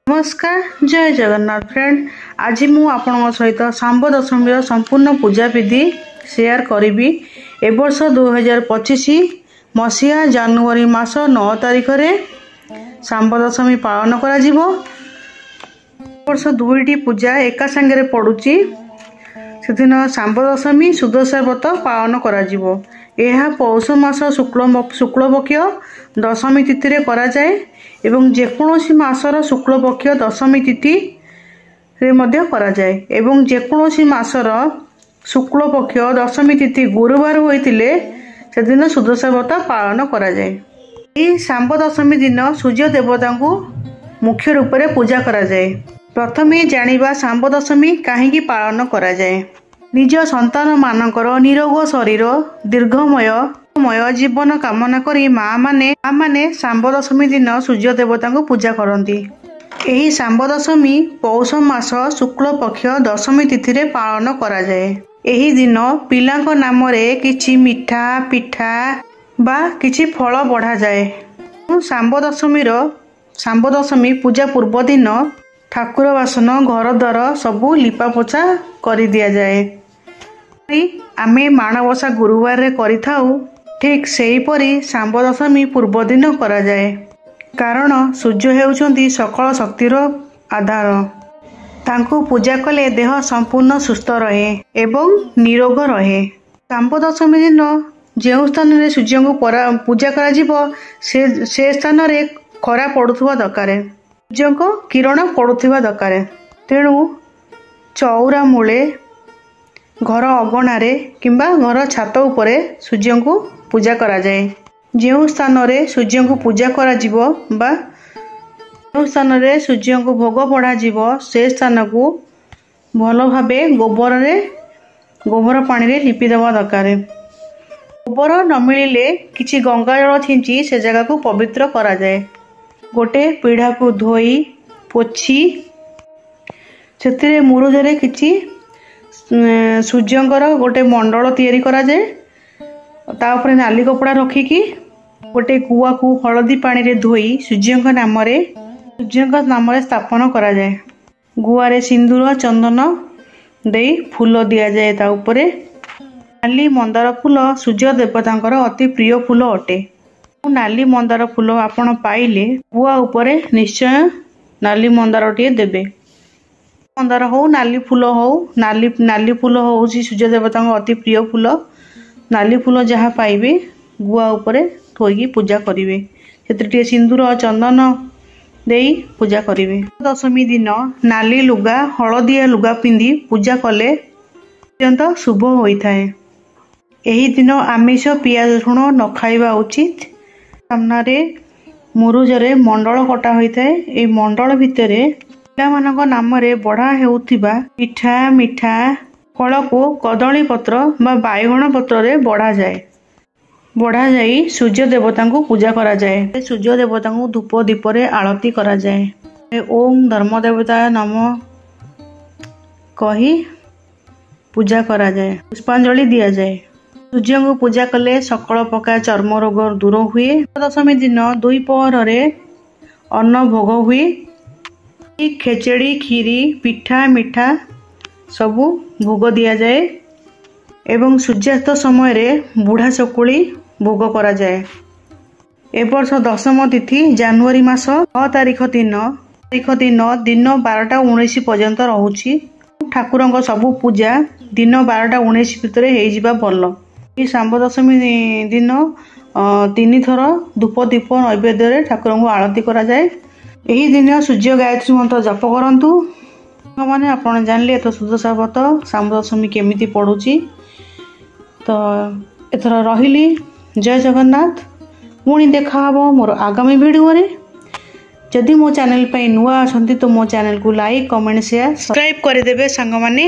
नमस्कार जय जगन्नाथ फ्रेंड। आज मु आपण सहित सांब दशमी संपूर्ण पूजा विधि शेयर करी। ए वर्ष 2025 मसीहा जनवरी मास 9 तारिख रे सांब दशमी पालन करा जिवो। वर्ष दुईटी पूजा एका संगे पड़ुची। सेदिन सांब दशमी सुदशा व्रत पालन करा जिवो। यह पौष मास शुक्लपक्ष दशमी तिथि रे करा जाए एवं जेकोसी मासर शुक्लपक्ष दशमी तिथि रे मध्य करा जाए एवं जेकोसी मासर शुक्लपक्ष दशमी तिथि गुरुवार होइतिले सेदिन सुदशा व्रत पालन करा जाए। यह सांब दशमी दिन सूर्य देवता को मुख्य रूप से पूजा करा जाए। प्रथमे जानिबा सांब दशमी काहेकि पालन करा जाए। निज संतान मानकर निरोग शरीर दीर्घमय जीवन कामना करी माँ माने सांब दशमी दिन सूर्य देवता को पूजा करती। यही सांब दशमी पौष मास शुक्ल पक्ष दशमी तिथि रे पालन करा जाए। यही दिन पिलांक नाम रे किछि मिठा पिठा बा किछि फल बढ़ा जाए। सांब दशमी पूजा पूर्व दिन ठाकुर बासन घर द्वार सबू लिपा पोछा कर दिया जाए। आमे माणबसा गुरुवार रे करिथाउ। ठीक सेहीपरि सांब दशमी पूर्व दिन करा जाए। कारण सूर्य हेउचंती सकल शक्तिर आधार। तांको पूजा कले देह संपूर्ण सुस्थ रहे एवं निरोग रहे। सांब दशमी दिन जो स्थान रे सूर्य को पूजा करा जिवो से स्थान रे खरा पड़ुथुवा दरकार। सूर्य को किरण पड़ुथुवा दरकार। तेणु चौरा मूले घर अगणारे किंबा घर छात उपरे सूर्य को पूजा करा जाए। जो स्थान रे सूर्य को पूजा करा जिवो बा जो स्थान रे सूर्य को भोग पड़ा जिवो से स्थान को भल भाबे गोबर पानी रे लिपि देवा दरकार। गोबर न मिलिले किछि गंगा जल छिंची से जगह को पवित्र करा जाए। गोटे पीढ़ा को धोई पोछि सेतिरे मुरुजरे किछि सूर्यंकर गोटे मंडल तैयारी करा जाए। तापर नाली कपड़ा रखिकी गोटे गुआ को हलदी पानी रे धोई सूर्यंक नाम रे स्थापन करा जाए। गुआरे सिंदूर चंदन देई फूल दिया जाए। ता उपरे नाली मंदार फूल सूर्य देवतांकर अति प्रिय फूल अटे। नाली मंदार फूल आपण पाइले गुआ उपरे निश्चय नाली मंदार टिए देबे। मंदार हो नाली फूल हो नाली फूल हो सूर्य देवता अति प्रिय फूल। नाली फूल जहाँ पाइबे गुआ उपरे थोइकी पूजा करिवे। सेतिर सिंदूर चंदन देई पूजा करिवे। दशमी दिन नाली लुगा हलदिया लुगा पिंधि पूजा कले अत्यंत शुभ होइथाए। एही दिन आमिष पियाज रसुण न खाइबा उचित। सामनारे मुरुजरे मंडल कटा होइथाए। ए मंडल भितरे पिलामानक नाम रे बढ़ा हेउथिबा पिठा मिठा फल को कदली पत्र बा बाइगण पत्र रे बढ़ा जाई सूर्य देवता को पूजा करा जाए। सूर्य देवता को धूप दीप रे आरती करा जाए। ओम धर्म देवता नम कही पूजा करा जाए। पुष्पांजलि दिया जाए। सूर्य को पूजा कले सकल प्रकार चर्म रोग दूर हुए। दशमी दिन दुई पहर रे अन्न भोग हुए। खेचेड़ी खीरी पिठा मिठा सबू भोग दिया जाए एवं सूर्यास्त समय रे बुढ़ा चकुली भोग करा जाए। ए वर्ष दशम तिथि जनवरी मास 9 तारिख दिन दिन 12:19 पर्यंत रहुछि। ठाकुरंक सबू पूजा दिन 12:19 भितर हे जिबा भल। ई सांब दशमी दिन 3 थर धूप दीप नैवेद्य रे ठाकुरंक आरती करा जाए। एही दिन सूर्य गायत्री मंत्र जप करंतु। माने आपण जानले तो सुदशा व्रत सांब दशमी केमिति पड़ुची। तो एथर रहिली जय जगन्नाथ। पुणी देखा हबो मोर आगामी वीडियो रे। जदि मो चैनल पे नुआ अछंती तो मो चैनल को लाइक कमेंट शेयर सब्सक्राइब कर देबे संग माने।